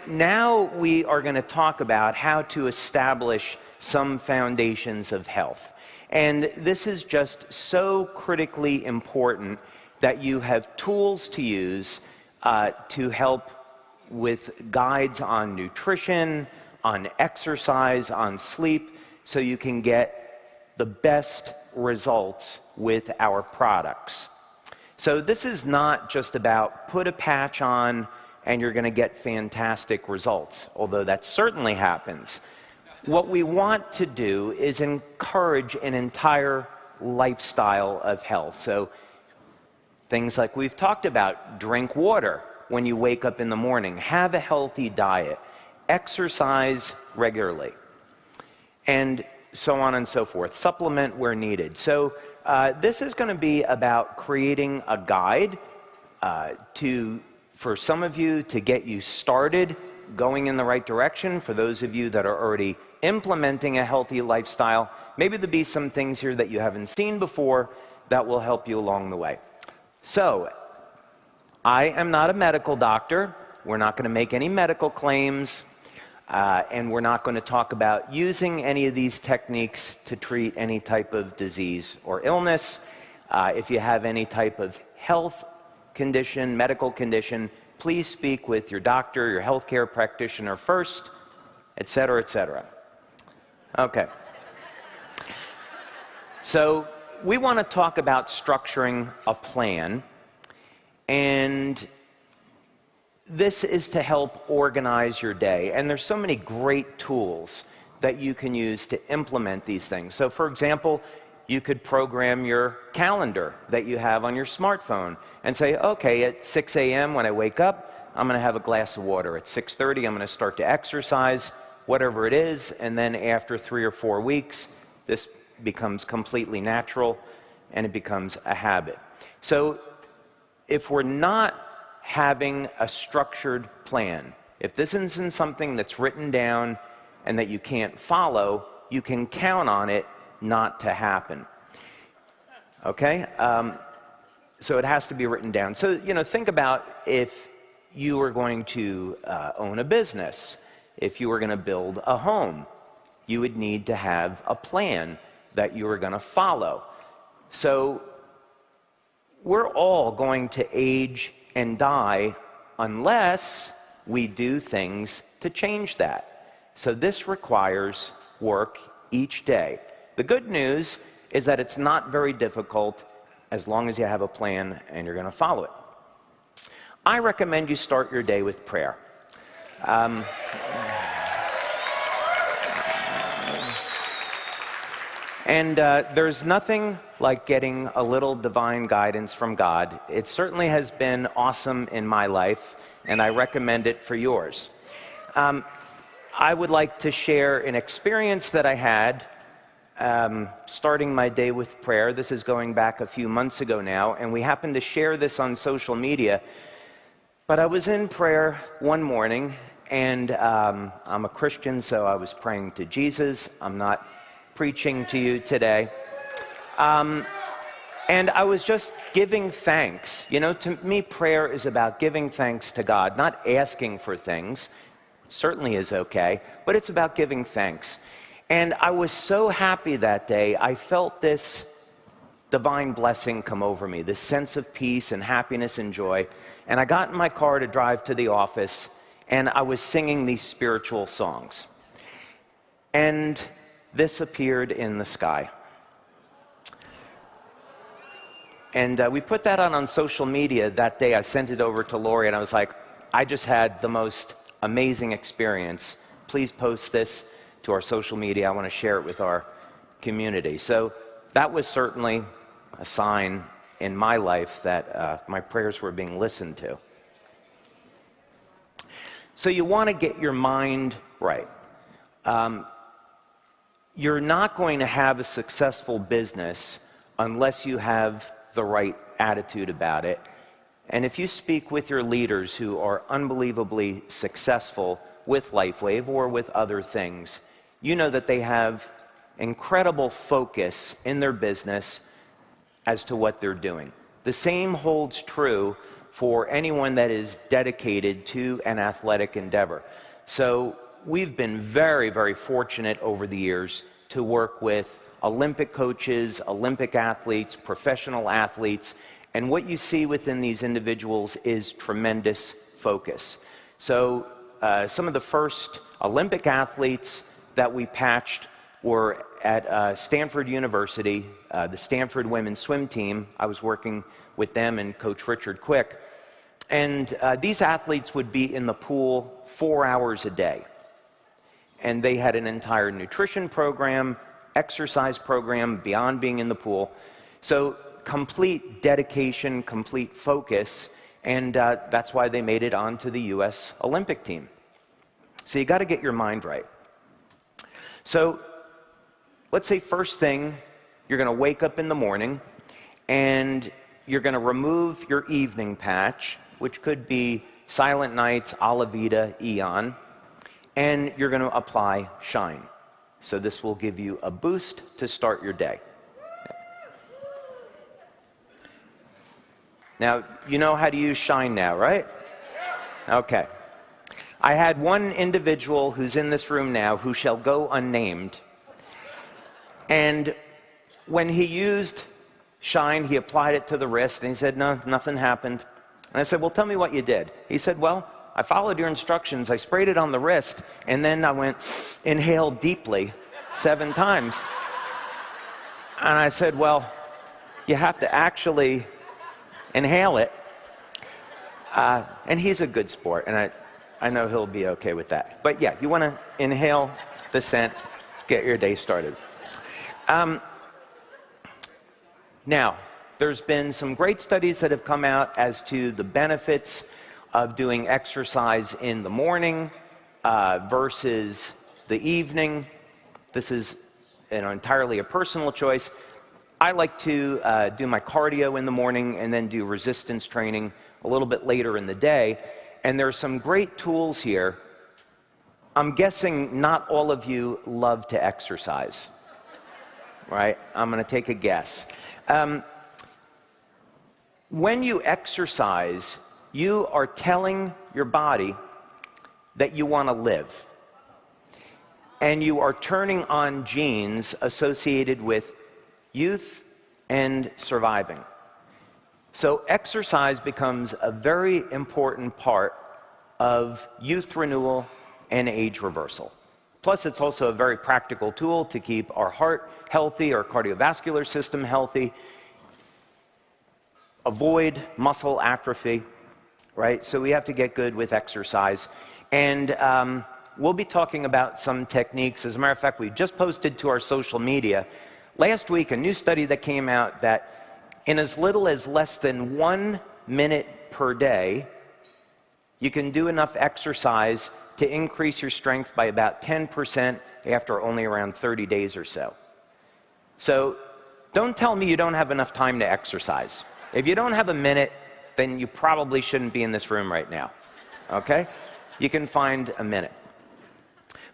now we are going to talk about how to establish some foundations of health. And this is just so critically important that you have tools to use to help with guides on nutrition, on exercise, on sleep, so you can get the best results with our products. So this is not just about put a patch on and you're going to get fantastic results, although that certainly happens. What we want to do is encourage an entire lifestyle of health. So things like we've talked about: drink water when you wake up in the morning, have a healthy diet, exercise regularly, and so on and so forth. Supplement where needed. So this is going to be about creating a guide for some of you to get you started going in the right direction. For those of you that are already implementing a healthy lifestyle, maybe there'll be some things here that you haven't seen before that will help you along the way. So, I am not a medical doctor. We're not going to make any medical claims, and we're not going to talk about using any of these techniques to treat any type of disease or illness. If you have any type of health condition, medical condition, please speak with your doctor, your healthcare practitioner first, etc., etc. Okay. So we want to talk about structuring a plan, and this is to help organize your day. And there's so many great tools that you can use to implement these things. So for example, you could program your calendar that you have on your smartphone and say, okay, at 6 a.m. when I wake up, I'm going to have a glass of water. At 6:30, I'm going to start to exercise, whatever it is, and then after 3 or 4 weeks, this becomes completely natural and it becomes a habit. So if we're not having a structured plan, if this isn't something that's written down and that you can't follow, you can count on it not to happen. Okay? So it has to be written down. So, think about if you were going to own a business, if you were going to build a home, you would need to have a plan that you were going to follow. So we're all going to age and die unless we do things to change that. So this requires work each day. The good news is that it's not very difficult as long as you have a plan and you're going to follow it. I recommend you start your day with prayer. There's nothing like getting a little divine guidance from God. It certainly has been awesome in my life, and I recommend it for yours. I would like to share an experience that I had starting my day with prayer. This is going back a few months ago now, and we happened to share this on social media. But I was in prayer one morning, and I'm a Christian, so I was praying to Jesus. I'm not preaching to you today. And I was just giving thanks. To me, prayer is about giving thanks to God, not asking for things. Certainly is okay, but it's about giving thanks. And I was so happy that day. I felt this divine blessing come over me, this sense of peace and happiness and joy. And I got in my car to drive to the office, and I was singing these spiritual songs. And this appeared in the sky. And we put that on social media that day. I sent it over to Lori, and I was like, I just had the most amazing experience. Please post this to our social media. I want to share it with our community. So that was certainly a sign in my life that my prayers were being listened to. So you want to get your mind right. You're not going to have a successful business unless you have the right attitude about it. And if you speak with your leaders who are unbelievably successful with LifeWave or with other things, you know that they have incredible focus in their business as to what they're doing. The same holds true for anyone that is dedicated to an athletic endeavor. So we've been very, very fortunate over the years to work with Olympic coaches, Olympic athletes, professional athletes, and what you see within these individuals is tremendous focus. So some of the first Olympic athletes that we patched were at Stanford University, the Stanford women's swim team. I was working with them and Coach Richard Quick. And these athletes would be in the pool 4 hours a day. And they had an entire nutrition program, exercise program beyond being in the pool. So complete dedication, complete focus, and that's why they made it onto the U.S. Olympic team. So you got to get your mind right. So let's say first thing, you're going to wake up in the morning and you're going to remove your evening patch, which could be Silent Nights, Alavita, Eon, and you're going to apply Shine. So this will give you a boost to start your day. Now, you know how to use Shine now, right? Okay. I had one individual who's in this room now who shall go unnamed. And when he used Shine, he applied it to the wrist, and he said, no, nothing happened. And I said, well, tell me what you did. He said, well, I followed your instructions. I sprayed it on the wrist, and then I went, inhaled deeply 7 times. And I said, well, you have to actually inhale it. And he's a good sport, and I know he'll be okay with that. But yeah, you want to inhale the scent, get your day started. Now, there's been some great studies that have come out as to the benefits of doing exercise in the morning versus the evening. This is entirely a personal choice. I like to do my cardio in the morning and then do resistance training a little bit later in the day. And there are some great tools here. I'm guessing not all of you love to exercise, right? I'm going to take a guess. When you exercise, you are telling your body that you want to live. And you are turning on genes associated with youth and surviving. So exercise becomes a very important part of youth renewal and age reversal. Plus, it's also a very practical tool to keep our heart healthy, our cardiovascular system healthy, avoid muscle atrophy, right? So we have to get good with exercise. And we'll be talking about some techniques. As a matter of fact, we just posted to our social media last week a new study that came out that in as little as less than 1 minute per day, you can do enough exercise to increase your strength by about 10% after only around 30 days or so. So don't tell me you don't have enough time to exercise. If you don't have a minute, then you probably shouldn't be in this room right now, okay? You can find a minute.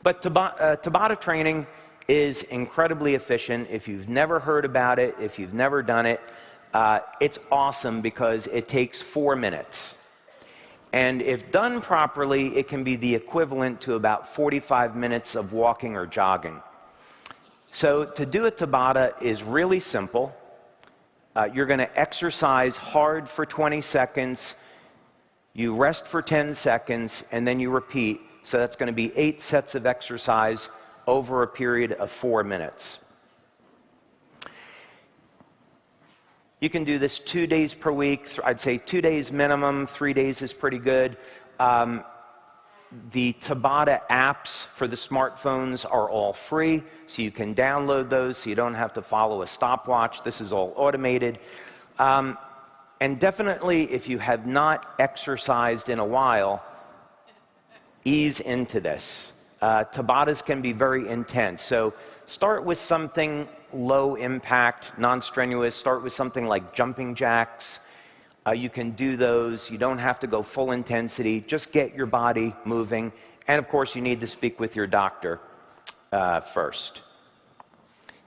But Tabata training is incredibly efficient. If you've never heard about it, if you've never done it, it's awesome because it takes 4 minutes. And if done properly, it can be the equivalent to about 45 minutes of walking or jogging. So to do a Tabata is really simple. You're going to exercise hard for 20 seconds, you rest for 10 seconds, and then you repeat. So that's going to be 8 sets of exercise over a period of 4 minutes. You can do this 2 days per week. I'd say 2 days minimum, 3 days is pretty good. The Tabata apps for the smartphones are all free, so you can download those so you don't have to follow a stopwatch. This is all automated. And definitely, if you have not exercised in a while, ease into this. Tabatas can be very intense, so start with something low impact, non-strenuous. Start with something like jumping jacks. You can do those. You don't have to go full intensity. Just get your body moving. And of course, you need to speak with your doctor first.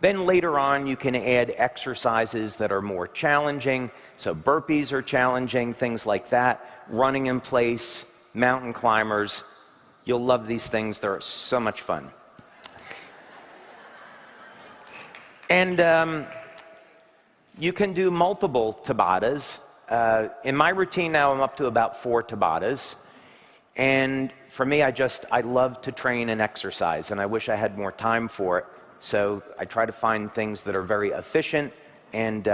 Then later on, you can add exercises that are more challenging. So burpees are challenging, things like that. Running in place, mountain climbers. You'll love these things. They're so much fun. And you can do multiple Tabatas. In my routine now, I'm up to about 4 Tabatas. And for me, I love to train and exercise, and I wish I had more time for it. So I try to find things that are very efficient and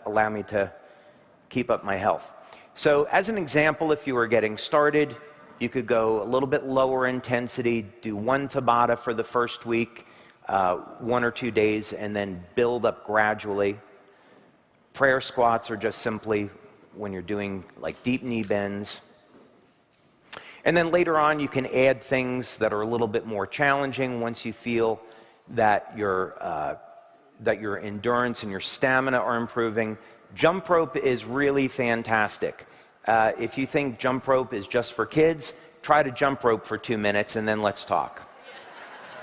allow me to keep up my health. So as an example, if you were getting started, you could go a little bit lower intensity, do 1 Tabata for the first week, 1 or 2 days, and then build up gradually. Prayer squats are just simply when you're doing like deep knee bends. And then later on, you can add things that are a little bit more challenging once you feel that your endurance and your stamina are improving. Jump rope is really fantastic. If you think jump rope is just for kids, try to jump rope for 2 minutes and then let's talk.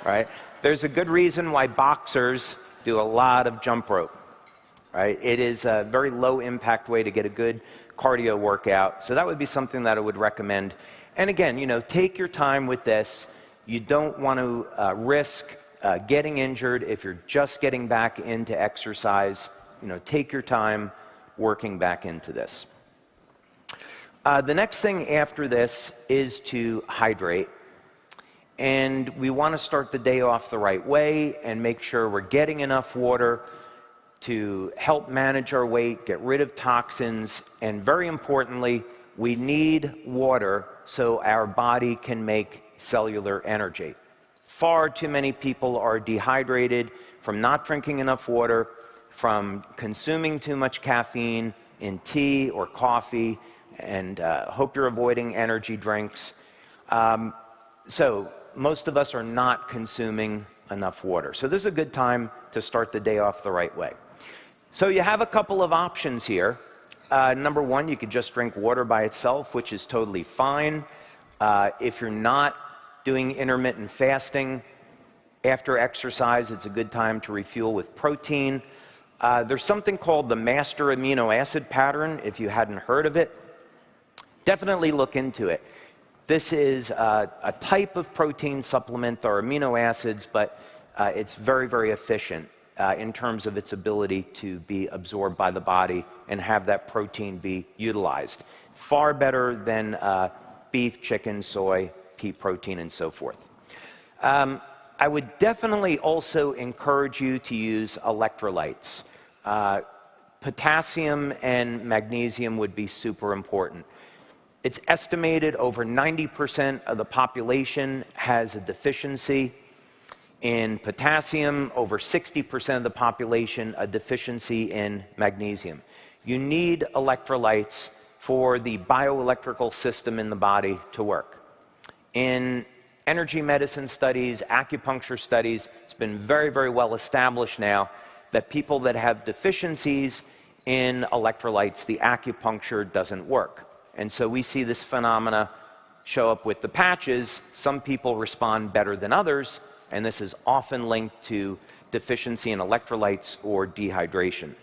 Right? There's a good reason why boxers do a lot of jump rope. Right? It is a very low impact way to get a good cardio workout. So that would be something that I would recommend. And again, take your time with this. You don't want to risk getting injured if you're just getting back into exercise. Take your time working back into this. The next thing after this is to hydrate. And we want to start the day off the right way and make sure we're getting enough water to help manage our weight, get rid of toxins, and very importantly, we need water so our body can make cellular energy. Far too many people are dehydrated from not drinking enough water, from consuming too much caffeine in tea or coffee, and hope you're avoiding energy drinks. So most of us are not consuming enough water. So this is a good time to start the day off the right way. So you have a couple of options here. Number one, you could just drink water by itself, which is totally fine. If you're not doing intermittent fasting, after exercise, it's a good time to refuel with protein. There's something called the master amino acid pattern, if you hadn't heard of it. Definitely look into it. This is a type of protein supplement. There are amino acids, but it's very, very efficient in terms of its ability to be absorbed by the body and have that protein be utilized. Far better than beef, chicken, soy, pea protein, and so forth. I would definitely also encourage you to use electrolytes. Potassium and magnesium would be super important. It's estimated over 90% of the population has a deficiency in potassium, over 60% of the population a deficiency in magnesium. You need electrolytes for the bioelectrical system in the body to work. In energy medicine studies, acupuncture studies, it's been very, very well established now that people that have deficiencies in electrolytes, the acupuncture doesn't work. And so we see this phenomena show up with the patches. Some people respond better than others, and this is often linked to deficiency in electrolytes or dehydration.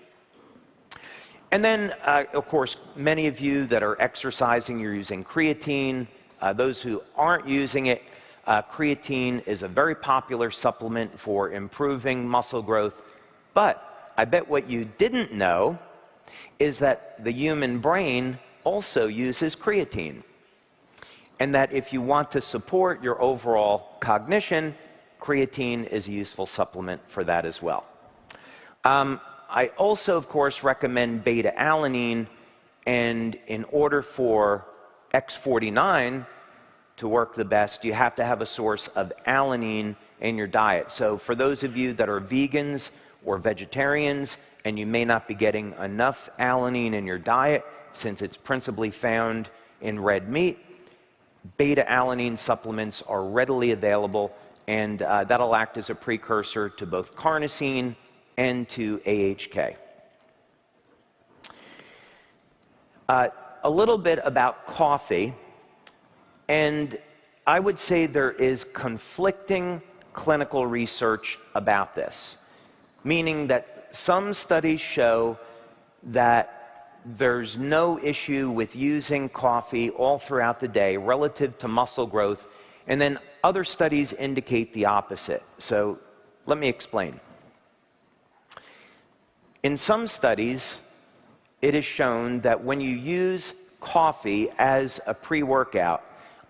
And then, of course, many of you that are exercising, you're using creatine. Those who aren't using it, creatine is a very popular supplement for improving muscle growth. But I bet what you didn't know is that the human brain also uses creatine. And that if you want to support your overall cognition, creatine is a useful supplement for that as well. I also, of course, recommend beta-alanine, and in order for X49 to work the best, you have to have a source of alanine in your diet. So for those of you that are vegans or vegetarians, and you may not be getting enough alanine in your diet, since it's principally found in red meat, beta-alanine supplements are readily available, and that'll act as a precursor to both carnosine and to AHK. A little bit about coffee, and I would say there is conflicting clinical research about this. meaning that some studies show that there's no issue with using coffee all throughout the day relative to muscle growth, and then other studies indicate the opposite. So let me explain. In some studies, it is shown that when you use coffee as a pre-workout,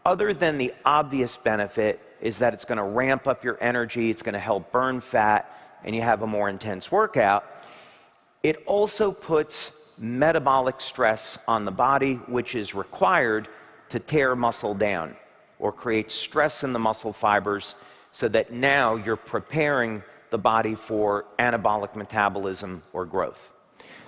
other than the obvious benefit is that it's going to ramp up your energy, it's going to help burn fat, and you have a more intense workout, it also puts metabolic stress on the body, which is required to tear muscle down or create stress in the muscle fibers so that now you're preparing the body for anabolic metabolism or growth.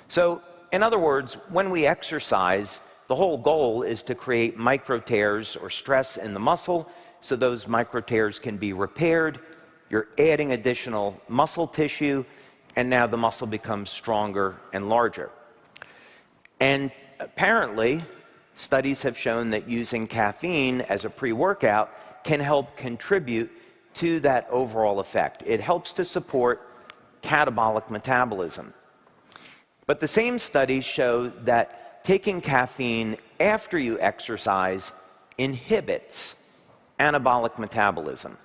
So, in other words, when we exercise, the whole goal is to create micro tears or stress in the muscle so those micro tears can be repaired. You're adding additional muscle tissue, and now the muscle becomes stronger and larger. And apparently, studies have shown that using caffeine as a pre-workout can help contribute to that overall effect. It helps to support catabolic metabolism. But the same studies show that taking caffeine after you exercise inhibits anabolic metabolism.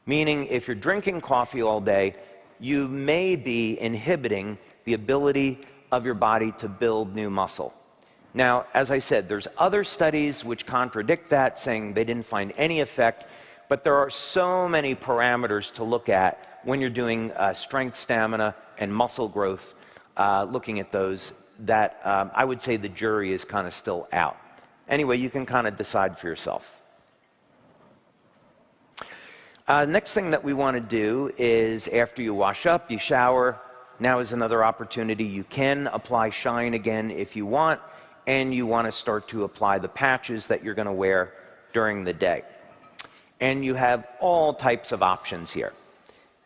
Meaning, if you're drinking coffee all day, you may be inhibiting the ability of your body to build new muscle. Now, as I said, there's other studies which contradict that, saying they didn't find any effect, but there are so many parameters to look at when you're doing strength, stamina, and muscle growth, looking at those, that I would say the jury is kind of still out. Anyway, you can kind of decide for yourself. Next thing that we want to do is, after you wash up, you shower, now is another opportunity. You can apply Shine again if you want, and you want to start to apply the patches that you're going to wear during the day. And you have all types of options here.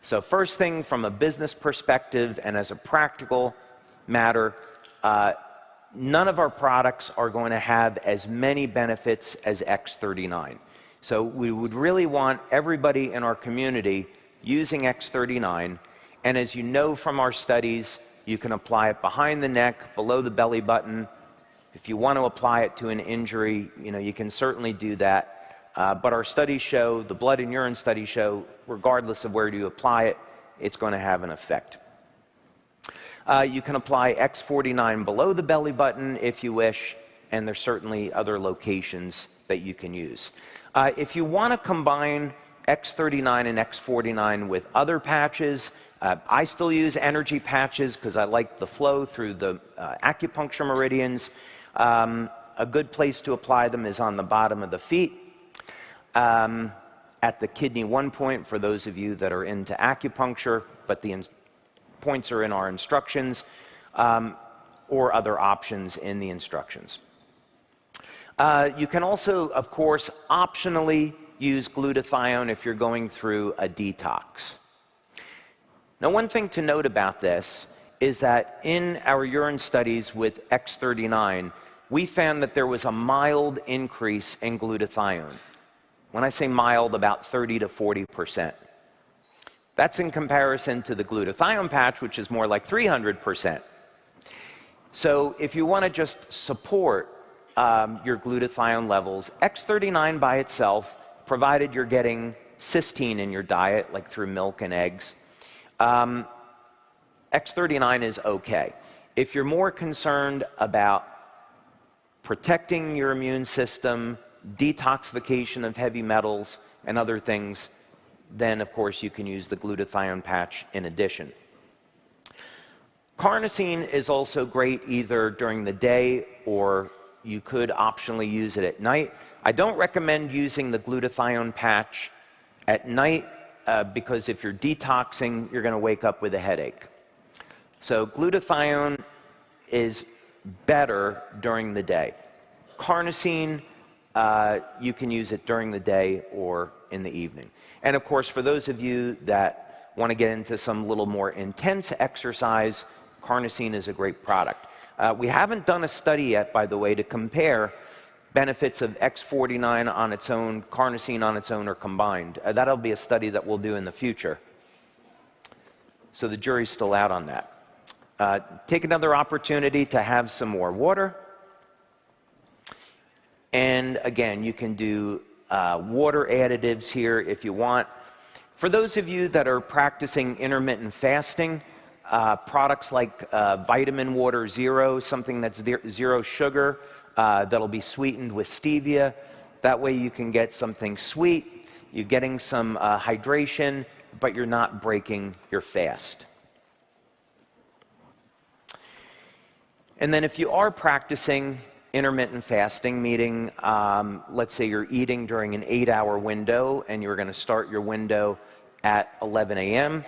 So first thing, from a business perspective and as a practical matter, none of our products are going to have as many benefits as X39. So we would really want everybody in our community using X39. And as you know from our studies, you can apply it behind the neck, below the belly button. If you want to apply it to an injury, you can certainly do that. But our studies show, the blood and urine studies show, regardless of where you apply it, it's going to have an effect. You can apply X49 below the belly button if you wish, and there's certainly other locations that you can use. If you want to combine X39 and X49 with other patches, I still use energy patches because I like the flow through the acupuncture meridians. A good place to apply them is on the bottom of the feet, at the kidney 1 point for those of you that are into acupuncture, but the points are in our instructions, or other options in the instructions. You can also, of course, optionally use glutathione if you're going through a detox. Now, one thing to note about this is that in our urine studies with X39, we found that there was a mild increase in glutathione. When I say mild, about 30 to 40%. That's in comparison to the glutathione patch, which is more like 300%. So if you want to just support your glutathione levels, X39 by itself, provided you're getting cysteine in your diet, like through milk and eggs, X39 is okay. If you're more concerned about protecting your immune system, detoxification of heavy metals, and other things, then of course you can use the glutathione patch in addition. Carnosine is also great either during the day, or you could optionally use it at night. I don't recommend using the glutathione patch at night because if you're detoxing, you're going to wake up with a headache. So glutathione is better during the day. Carnosine, you can use it during the day or in the evening. And of course, for those of you that want to get into some little more intense exercise, carnosine is a great product. We haven't done a study yet, by the way, to compare benefits of X49 on its own, carnosine on its own, or combined. That'll be a study that we'll do in the future. So the jury's still out on that. Take another opportunity to have some more water. And again, you can do water additives here if you want. For those of you that are practicing intermittent fasting, products like Vitamin Water Zero, something that's zero sugar, that'll be sweetened with stevia. That way you can get something sweet, you're getting some hydration, but you're not breaking your fast. And then if you are practicing intermittent fasting, meaning let's say you're eating during an 8-hour window and you're going to start your window at 11 a.m.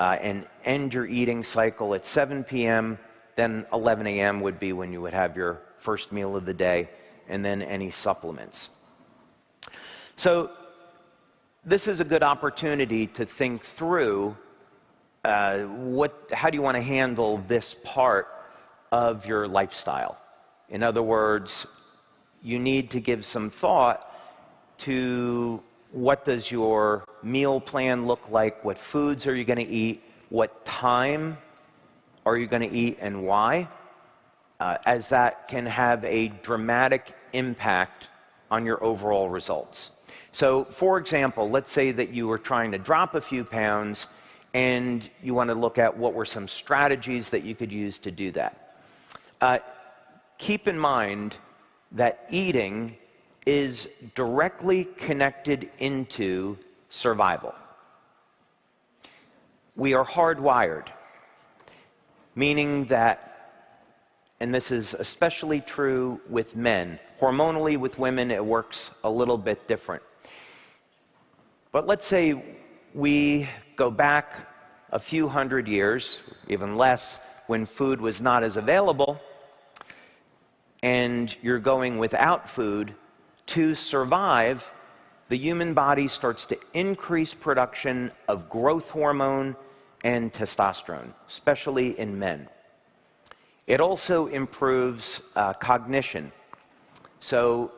And end your eating cycle at 7 p.m., then 11 a.m. would be when you would have your first meal of the day, and then any supplements. So this is a good opportunity to think through how do you want to handle this part of your lifestyle. In other words, you need to give some thought to what does your meal plan look like, what foods are you going to eat, what time are you going to eat, and why, as that can have a dramatic impact on your overall results. So, for example, let's say that you were trying to drop a few pounds and you want to look at what were some strategies that you could use to do that. Keep in mind that eating is directly connected into survival. We are hardwired, meaning that, and this is especially true with men, hormonally with women it works a little bit different. But let's say we go back a few hundred years, even less, when food was not as available, and you're going without food. To survive, the human body starts to increase production of growth hormone and testosterone, especially in men. It also improves cognition. So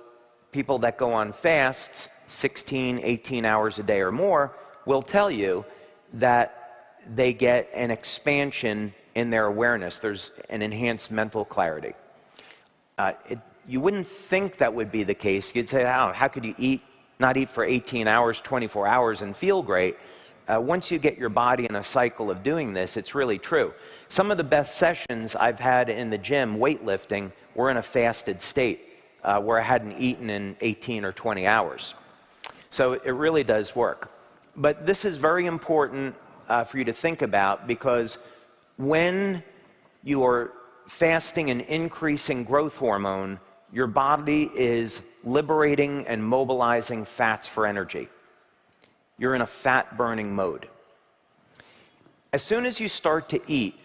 people that go on fasts, 16, 18 hours a day or more, will tell you that they get an expansion in their awareness. There's an enhanced mental clarity. You wouldn't think that would be the case. You'd say, oh, how could you not eat for 18 hours, 24 hours and feel great? Once you get your body in a cycle of doing this, it's really true. Some of the best sessions I've had in the gym, weightlifting, were in a fasted state, where I hadn't eaten in 18 or 20 hours. So it really does work. But this is very important for you to think about, because when you are fasting and increasing growth hormone, your body is liberating and mobilizing fats for energy. You're in a fat-burning mode. As soon as you start to eat,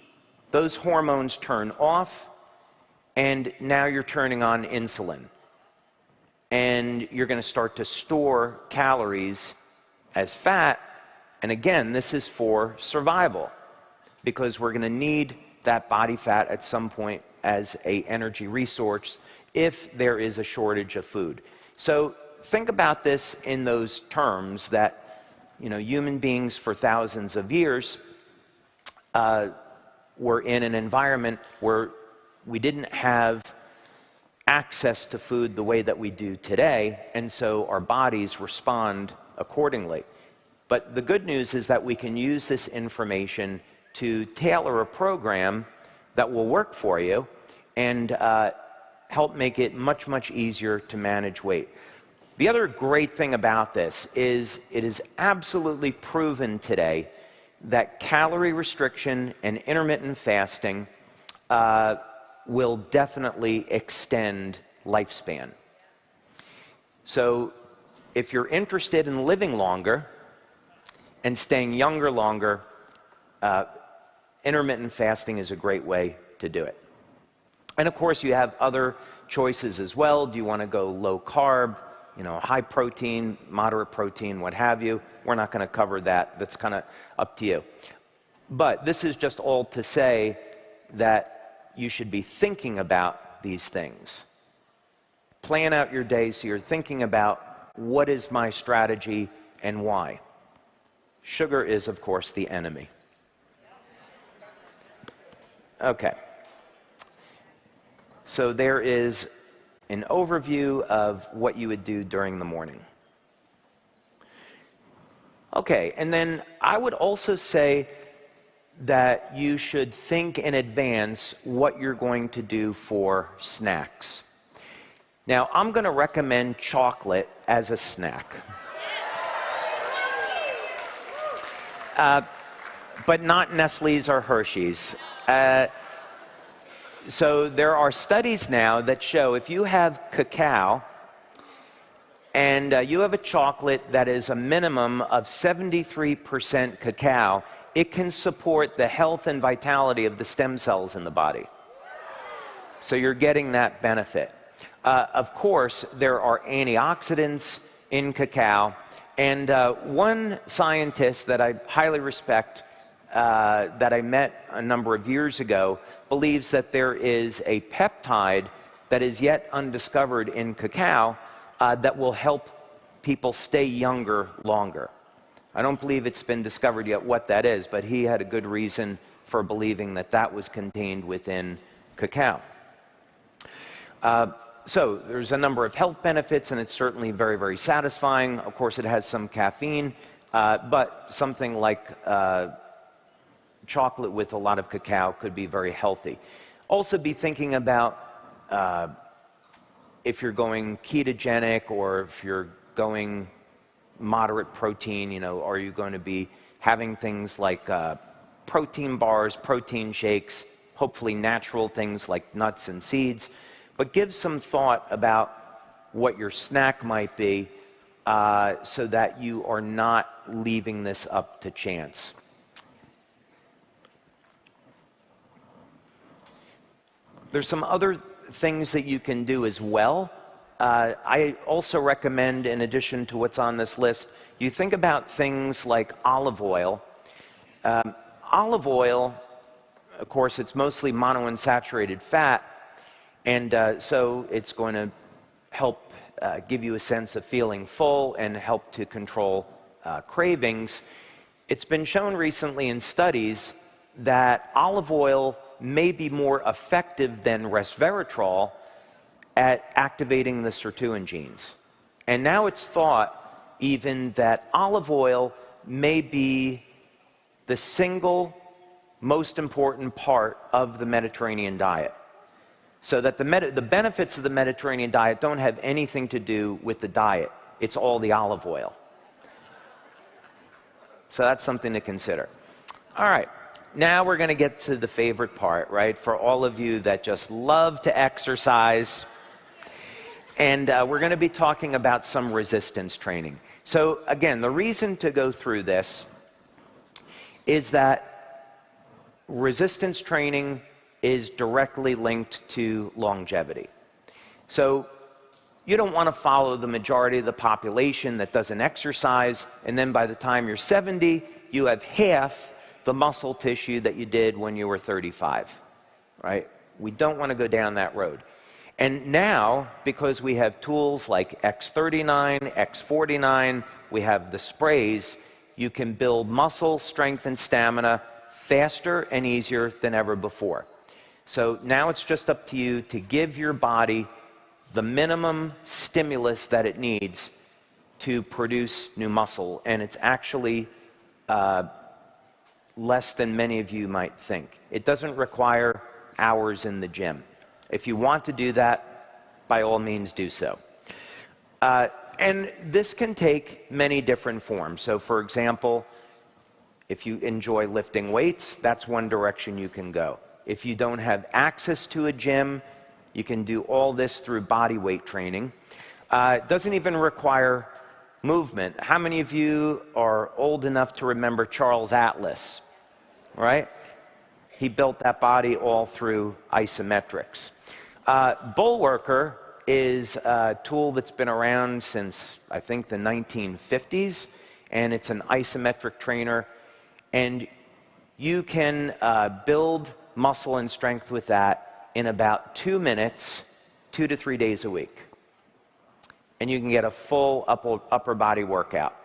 those hormones turn off, and now you're turning on insulin. And you're going to start to store calories as fat. And again, this is for survival, because we're going to need that body fat at some point as an energy resource if there is a shortage of food. So think about this in those terms that, human beings for thousands of years were in an environment where we didn't have access to food the way that we do today, and so our bodies respond accordingly. But the good news is that we can use this information to tailor a program that will work for you and help make it much, much easier to manage weight. The other great thing about this is it is absolutely proven today that calorie restriction and intermittent fasting will definitely extend lifespan. So if you're interested in living longer and staying younger longer, intermittent fasting is a great way to do it. And of course, you have other choices as well. Do you want to go low carb, high protein, moderate protein, what have you? We're not going to cover that. That's kind of up to you. But this is just all to say that you should be thinking about these things. Plan out your day so you're thinking about what is my strategy and why. Sugar is, of course, the enemy. Okay. So there is an overview of what you would do during the morning. Okay, and then I would also say that you should think in advance what you're going to do for snacks. Now, I'm going to recommend chocolate as a snack. But not Nestle's or Hershey's. So there are studies now that show if you have cacao and you have a chocolate that is a minimum of 73% cacao, it can support the health and vitality of the stem cells in the body. So you're getting that benefit. Of course, there are antioxidants in cacao, and one scientist that I highly respect that I met a number of years ago believes that there is a peptide that is yet undiscovered in cacao that will help people stay younger longer. I don't believe it's been discovered yet what that is, but he had a good reason for believing that that was contained within cacao. So there's a number of health benefits, and it's certainly very, very satisfying. Of course, it has some caffeine, but something like chocolate with a lot of cacao could be very healthy. Also be thinking about if you're going ketogenic or if you're going moderate protein, are you going to be having things like protein bars, protein shakes, hopefully natural things like nuts and seeds. But give some thought about what your snack might be so that you are not leaving this up to chance. There's some other things that you can do as well. I also recommend, in addition to what's on this list, you think about things like olive oil. Olive oil, of course, it's mostly monounsaturated fat, and so it's going to help give you a sense of feeling full and help to control cravings. It's been shown recently in studies that olive oil may be more effective than resveratrol at activating the sirtuin genes. And now it's thought even that olive oil may be the single most important part of the Mediterranean diet. So that the benefits of the Mediterranean diet don't have anything to do with the diet. It's all the olive oil. So that's something to consider. All right. Now we're going to get to the favorite part, right? For all of you that just love to exercise. And we're going to be talking about some resistance training. So again, the reason to go through this is that resistance training is directly linked to longevity. So you don't want to follow the majority of the population that doesn't exercise, and then by the time you're 70, you have half the muscle tissue that you did when you were 35, right? We don't want to go down that road. And now, because we have tools like X39, X49, we have the sprays, you can build muscle strength and stamina faster and easier than ever before. So now it's just up to you to give your body the minimum stimulus that it needs to produce new muscle. And it's actually less than many of you might think. It doesn't require hours in the gym. If you want to do that, by all means do so. And this can take many different forms. So for example, if you enjoy lifting weights, that's one direction you can go. If you don't have access to a gym, you can do all this through body weight training. It doesn't even require movement. How many of you are old enough to remember Charles Atlas, right? He built that body all through isometrics. Bullworker is a tool that's been around since, I think, the 1950s, and it's an isometric trainer. And you can build muscle and strength with that in about 2 minutes, 2 to 3 days a week. And you can get a full upper body workout.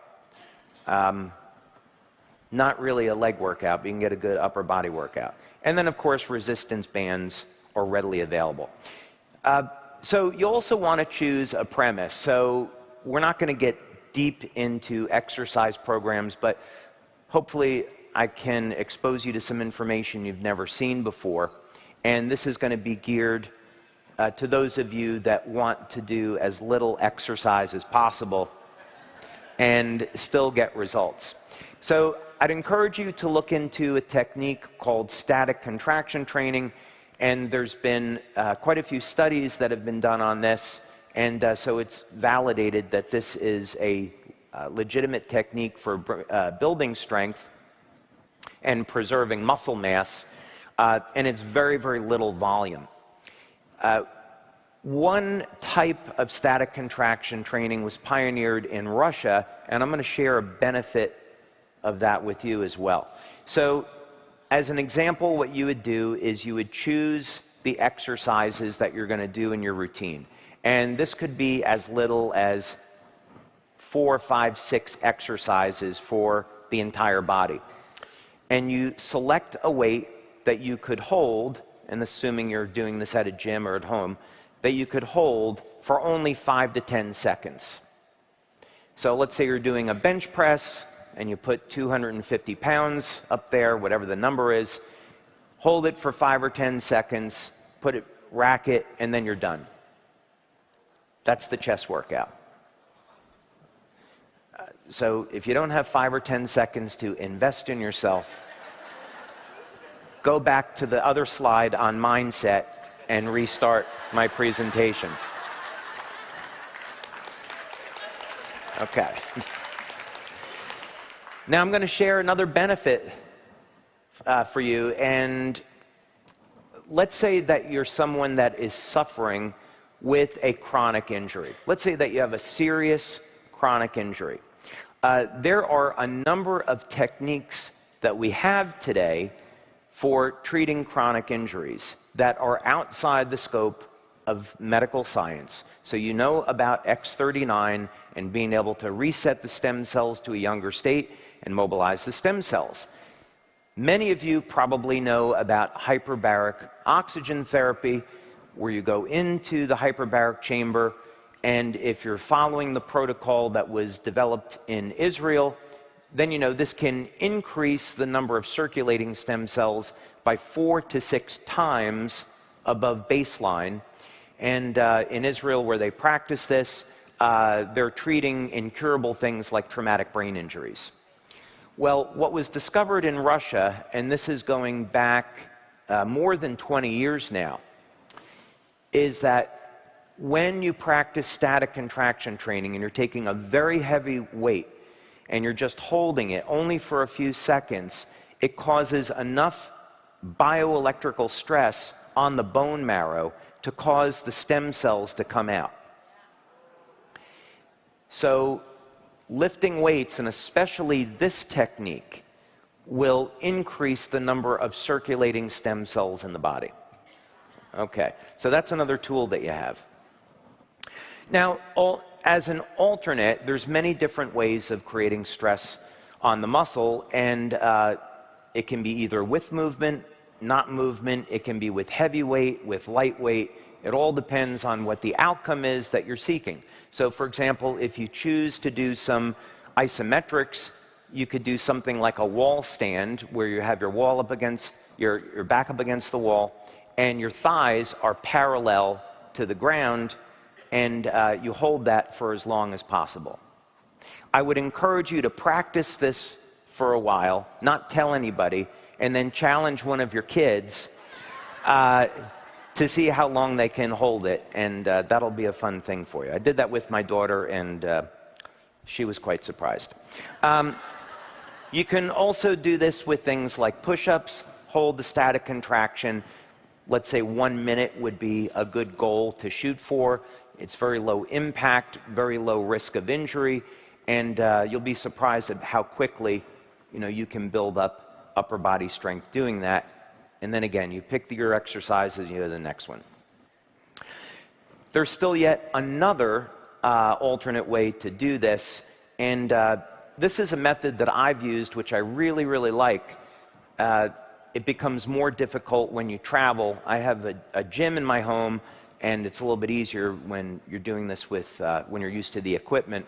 Not really a leg workout, but you can get a good upper body workout. And then, of course, resistance bands are readily available. So you also want to choose a premise. So we're not going to get deep into exercise programs, but hopefully I can expose you to some information you've never seen before. And this is going to be geared to those of you that want to do as little exercise as possible and still get results. So I'd encourage you to look into a technique called static contraction training, and there's been quite a few studies that have been done on this, and so it's validated that this is a legitimate technique for building strength and preserving muscle mass, and it's very, very little volume. One type of static contraction training was pioneered in Russia, and I'm going to share a benefit of that with you as well. So, as an example, what you would do is you would choose the exercises that you're going to do in your routine. And this could be as little as 4, 5, 6 exercises for the entire body. And you select a weight that you could hold, and assuming you're doing this at a gym or at home, that you could hold for only 5 to 10 seconds. So let's say you're doing a bench press, and you put 250 pounds up there, whatever the number is, hold it for 5 or 10 seconds, rack it, and then you're done. That's the chest workout. So if you don't have 5 or 10 seconds to invest in yourself, go back to the other slide on mindset and restart my presentation. Okay. Now I'm going to share another benefit for you, and let's say that you're someone that is suffering with a chronic injury. Let's say that you have a serious chronic injury. There are a number of techniques that we have today for treating chronic injuries that are outside the scope of medical science. So you know about X39 and being able to reset the stem cells to a younger state and mobilize the stem cells. Many of you probably know about hyperbaric oxygen therapy, where you go into the hyperbaric chamber, and if you're following the protocol that was developed in Israel, then you know this can increase the number of circulating stem cells by 4 to 6 times above baseline. And in Israel, where they practice this, they're treating incurable things like traumatic brain injuries. Well, what was discovered in Russia, and this is going back more than 20 years now, is that when you practice static contraction training and you're taking a very heavy weight and you're just holding it only for a few seconds, it causes enough bioelectrical stress on the bone marrow to cause the stem cells to come out. So lifting weights, and especially this technique, will increase the number of circulating stem cells in the body. Okay, so that's another tool that you have. Now, as an alternate, there's many different ways of creating stress on the muscle, and it can be either with movement, not movement, it can be with heavy weight, with light weight. It all depends on what the outcome is that you're seeking. So, for example, if you choose to do some isometrics, you could do something like a wall stand, where you have your wall up against your back up against the wall, and your thighs are parallel to the ground, and you hold that for as long as possible. I would encourage you to practice this for a while, not tell anybody, and then challenge one of your kids to see how long they can hold it, and that'll be a fun thing for you. I did that with my daughter, and she was quite surprised. You can also do this with things like push-ups, hold the static contraction. Let's say 1 minute would be a good goal to shoot for. It's very low impact, very low risk of injury, and you'll be surprised at how quickly you can build up upper body strength doing that. And then again, you pick your exercises, you do the next one. There's still yet another alternate way to do this, and this is a method that I've used, which I really, really like. It becomes more difficult when you travel. I have a gym in my home, and it's a little bit easier when you're doing this with, when you're used to the equipment.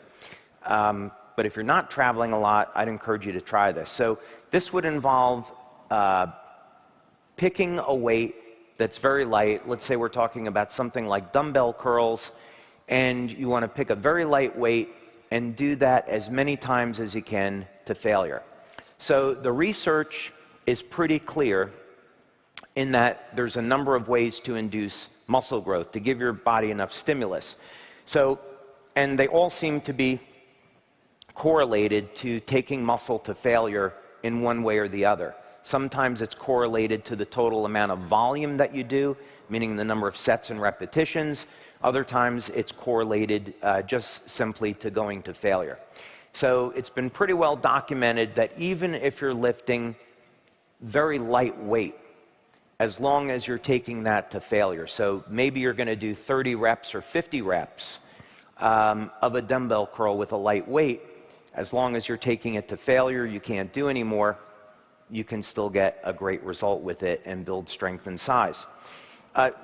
But if you're not traveling a lot, I'd encourage you to try this. So this would involve picking a weight that's very light. Let's say we're talking about something like dumbbell curls, and you want to pick a very light weight and do that as many times as you can to failure. So the research is pretty clear in that there's a number of ways to induce muscle growth, to give your body enough stimulus. So, and they all seem to be correlated to taking muscle to failure in one way or the other. Sometimes it's correlated to the total amount of volume that you do, meaning the number of sets and repetitions. Other times it's correlated just simply to going to failure. So it's been pretty well documented that even if you're lifting very light weight, as long as you're taking that to failure, so maybe you're going to do 30 reps or 50 reps of a dumbbell curl with a light weight, as long as you're taking it to failure, you can't do anymore, you can still get a great result with it and build strength and size.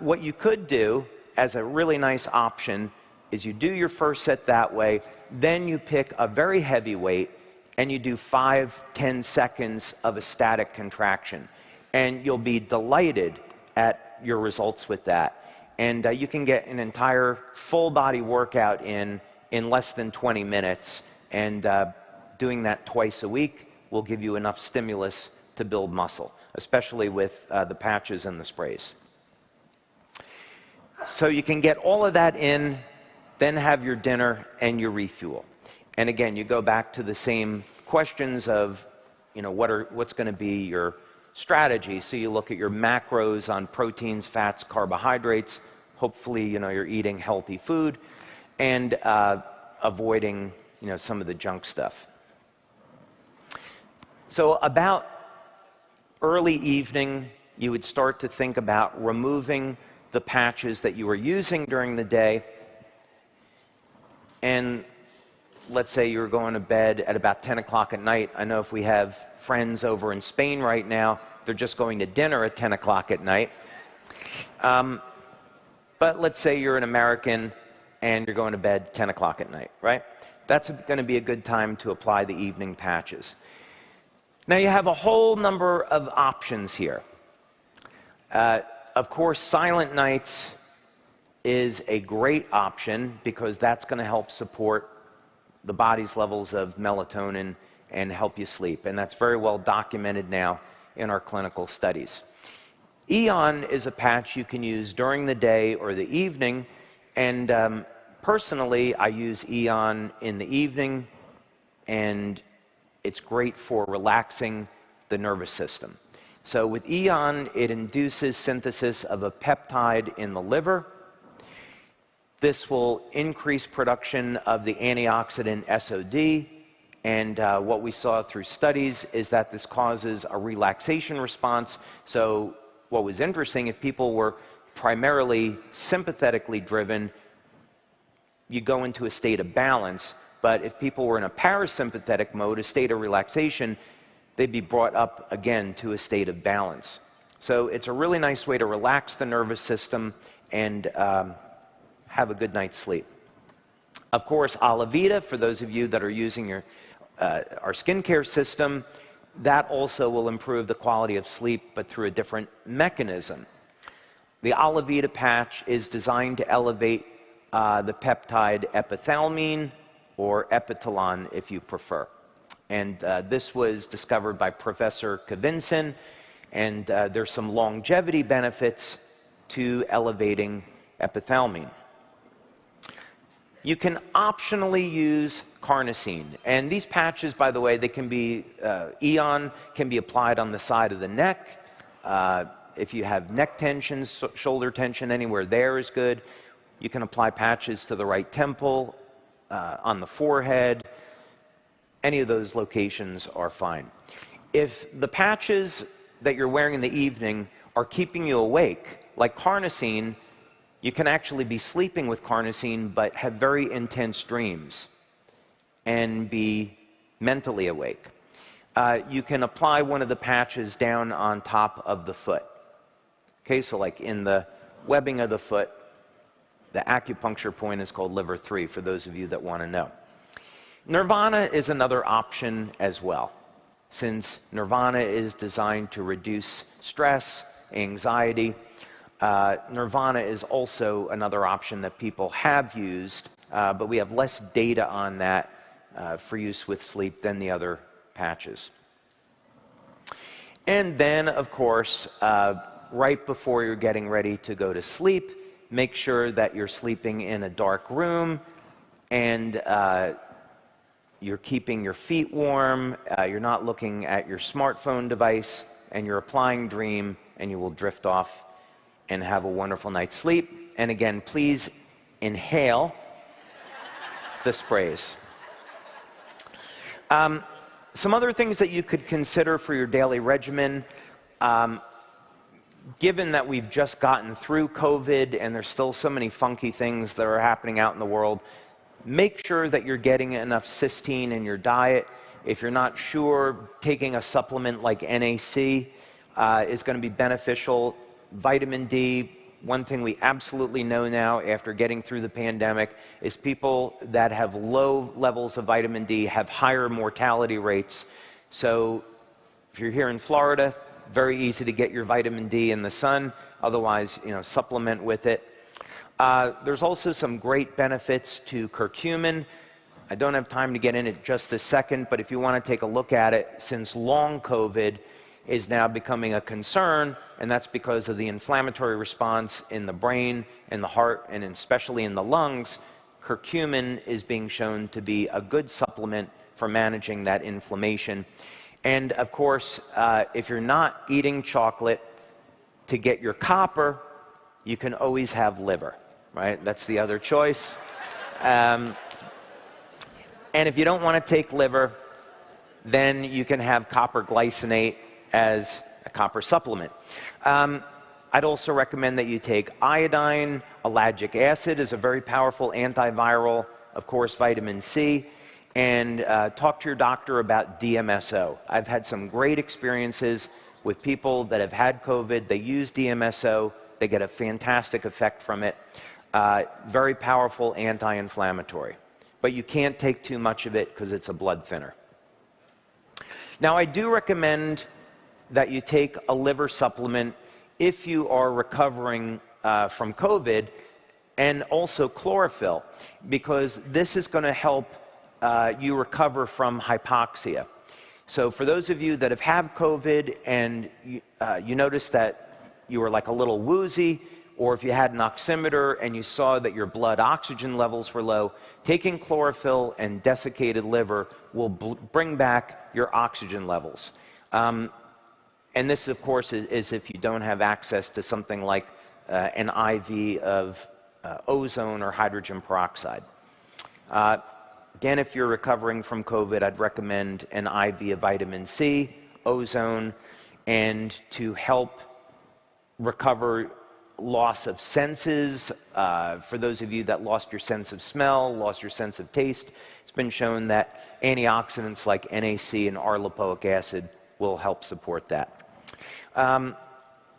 What you could do as a really nice option is you do your first set that way, then you pick a very heavy weight and you do 5-10 seconds of a static contraction. And you'll be delighted at your results with that. And you can get an entire full body workout in less than 20 minutes. And doing that twice a week will give you enough stimulus to build muscle, especially with the patches and the sprays. So you can get all of that in, then have your dinner and your refuel. And again, you go back to the same questions of, what's going to be your strategy. So you look at your macros on proteins, fats, carbohydrates. Hopefully, you're eating healthy food and avoiding, some of the junk stuff. So about early evening, you would start to think about removing the patches that you were using during the day. And let's say you're going to bed at about 10 o'clock at night. I know if we have friends over in Spain right now, they're just going to dinner at 10 o'clock at night. But let's say you're an American and you're going to bed 10 o'clock at night, right? That's going to be a good time to apply the evening patches. Now you have a whole number of options here. Of course, silent nights is a great option because that's going to help support the body's levels of melatonin and help you sleep. And that's very well documented now in our clinical studies. Eon is a patch you can use during the day or the evening. And personally, I use Eon in the evening, and it's great for relaxing the nervous system. So with Eon, it induces synthesis of a peptide in the liver. This will increase production of the antioxidant SOD, and what we saw through studies is that this causes a relaxation response. So what was interesting, if people were primarily sympathetically driven, you go into a state of balance, but if people were in a parasympathetic mode, a state of relaxation, they'd be brought up again to a state of balance. So it's a really nice way to relax the nervous system and have a good night's sleep. Of course, Alavita, for those of you that are using our skincare system, that also will improve the quality of sleep, but through a different mechanism. The Alavita patch is designed to elevate the peptide epithalamine, or epitalon if you prefer. And this was discovered by Professor Kavinson, and there's some longevity benefits to elevating epithalamine. You can optionally use carnosine. And these patches, by the way, they can be, Eon can be applied on the side of the neck. If you have neck tension, shoulder tension, anywhere there is good. You can apply patches to the right temple, on the forehead. Any of those locations are fine. If the patches that you're wearing in the evening are keeping you awake, like carnosine, you can actually be sleeping with carnosine but have very intense dreams and be mentally awake. You can apply one of the patches down on top of the foot. Okay, so like in the webbing of the foot, the acupuncture point is called liver 3, for those of you that want to know. Nirvana is another option as well, since Nirvana is designed to reduce stress, anxiety. Nirvana is also another option that people have used, but we have less data on that for use with sleep than the other patches. And then, of course, right before you're getting ready to go to sleep, make sure that you're sleeping in a dark room and you're keeping your feet warm, you're not looking at your smartphone device, and you're applying Dream, and you will drift off and have a wonderful night's sleep. And again, please inhale the sprays. Some other things that you could consider for your daily regimen, given that we've just gotten through COVID and there's still so many funky things that are happening out in the world, make sure that you're getting enough cysteine in your diet. If you're not sure, taking a supplement like NAC is going to be beneficial. Vitamin D, one thing we absolutely know now after getting through the pandemic is people that have low levels of vitamin D have higher mortality rates. So if you're here in Florida, very easy to get your vitamin D in the sun. Otherwise, supplement with it. There's also some great benefits to curcumin. I don't have time to get in it just this second, but if you want to take a look at it, since long COVID is now becoming a concern, and that's because of the inflammatory response in the brain, in the heart, and especially in the lungs, curcumin is being shown to be a good supplement for managing that inflammation. And of course, if you're not eating chocolate, to get your copper, you can always have liver, right? That's the other choice. And if you don't want to take liver, then you can have copper glycinate as a copper supplement. I'd also recommend that you take iodine. Ellagic acid is a very powerful antiviral, of course, vitamin C, and talk to your doctor about DMSO. I've had some great experiences with people that have had COVID. They use DMSO. They get a fantastic effect from it. Very powerful anti-inflammatory. But you can't take too much of it because it's a blood thinner. Now, I do recommend that you take a liver supplement if you are recovering from COVID, and also chlorophyll, because this is going to help you recover from hypoxia. So for those of you that have had COVID and you notice that you were like a little woozy, or if you had an oximeter and you saw that your blood oxygen levels were low, taking chlorophyll and desiccated liver will bring back your oxygen levels. And this, of course, is if you don't have access to something like an IV of ozone or hydrogen peroxide. Again, if you're recovering from COVID, I'd recommend an IV of vitamin C, ozone, and to help recover loss of senses. For those of you that lost your sense of smell, lost your sense of taste, it's been shown that antioxidants like NAC and R-lipoic acid will help support that.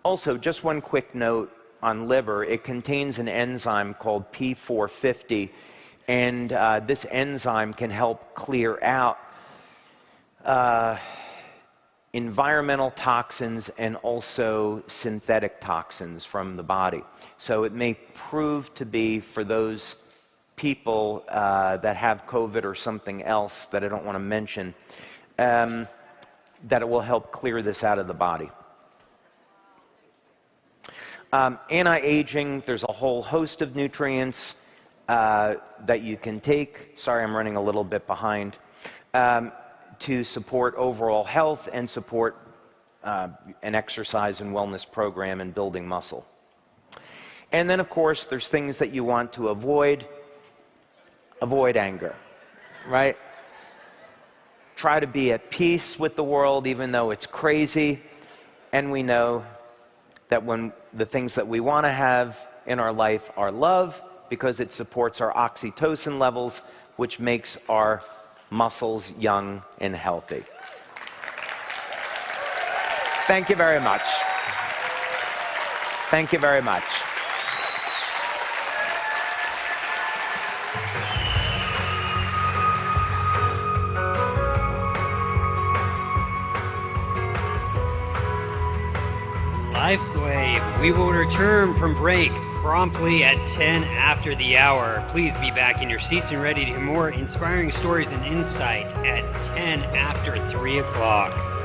Also, just one quick note on liver. It contains an enzyme called P450, and this enzyme can help clear out environmental toxins and also synthetic toxins from the body. So it may prove to be, for those people that have COVID or something else that I don't want to mention, that it will help clear this out of the body. Anti-aging, there's a whole host of nutrients that you can take. Sorry, I'm running a little bit behind. To support overall health and support an exercise and wellness program and building muscle. And then, of course, there's things that you want to avoid. Avoid anger, right? Try to be at peace with the world, even though it's crazy. And we know that when the things that we want to have in our life are love, because it supports our oxytocin levels, which makes our muscles young and healthy. Thank you very much. Thank you very much. LifeWave. We will return from break promptly at 10 after the hour. Please be back in your seats and ready to hear more inspiring stories and insight at 10 after 3 o'clock.